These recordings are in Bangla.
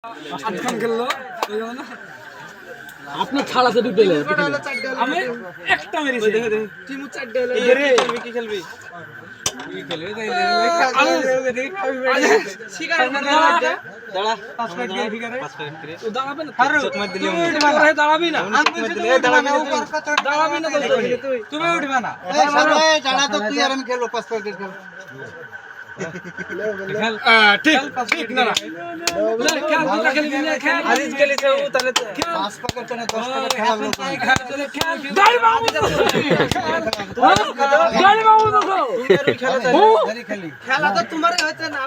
আটখান খেললো আপনার ছাড়া আছে দুটো আমি একটা মেরেছি টিমু চারটে হলো কি খেলবি কি খেলবি তাই শিকার দাঁড়া 5 মিনিট দিয়ে ফিগারে 5 মিনিট করে তো দাঁড়াবে না চোখ মার দিলে তুই দাঁড়াবি না দাঁড়াবি না তুমি উঠবে না এই জানা তো তুই আর আমি খেলবো 5 মিনিট খেল ঠিক ঠিক না খেল দুটা খেলবি না খেল আজিজ খেলেছে ও তাহলে 5 পকেট না 10 টাকা খেলাবো গাড়ি বাবু গাড়ি বাবু খেলা তো তোমারই হচ্ছে না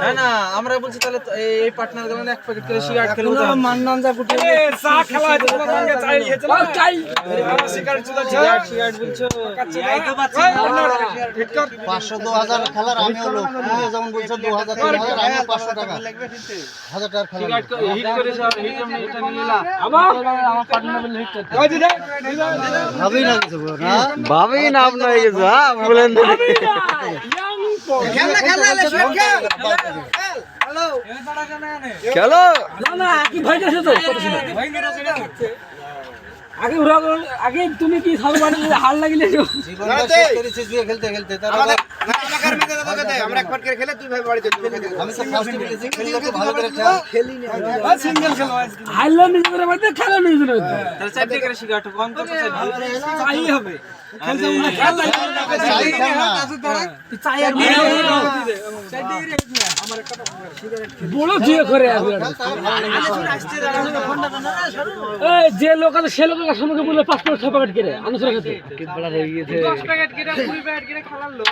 না না আমরা বলছি তাহলে এই পার্টনার গুলো এক প্যাকেট করে সিগারেট খেলবো তো মান্নান যা গুটি চা খেলা হচ্ছে তোমার সঙ্গে চাই হয়েছে না চাই সিগারেট চুদা সিগারেট বলছো এই তো বাচ্চা 500 2000 খেলার আমি হলো তুমি যেমন বলছো 2000 টাকা আমি 500 টাকা 1000 টাকা খেলা সিগারেট হিট করে স্যার হিট এমনি এটা নিলা আবার আমার পার্টনার বলে হিট করতে ওই দিদা ভাবি না কিছু না ভাবি না আপনার হয়ে গেছে হ্যাঁ বলেন খেল না খেল না খেল হ্যালো খেলো না না কি ভয় গেছে তো ভয় গেছে আগে উড়া আগে তুমি কি খাবে মানে হার লাগিলে জীবনটা শেষ করেছিস তুই খেলতে খেলতে তার আবার আমাদের মধ্যে তোকে দে আমরা এক পাট করে খেলে তুই ভাই বাড়ি চলে আমি তো ফার্স্ট বলেছি খেললে তো ভালো করে খেলি না সিঙ্গেল খেলো হারলো নিজের মধ্যে খেলো নিজের মধ্যে তাহলে চারটি করে সিগারেট কোন তো চাই হবে খেলতে না খেল চাই খেল না চাই আর আমার একটা সিগারেট বড় জিয়ে করে এই যে লোক আছে সে লোকের সঙ্গে বলে 5 প্যাকেট 6 প্যাকেট করে আনুসের কাছে 10 প্যাকেট করে 20 প্যাকেট করে খেলালো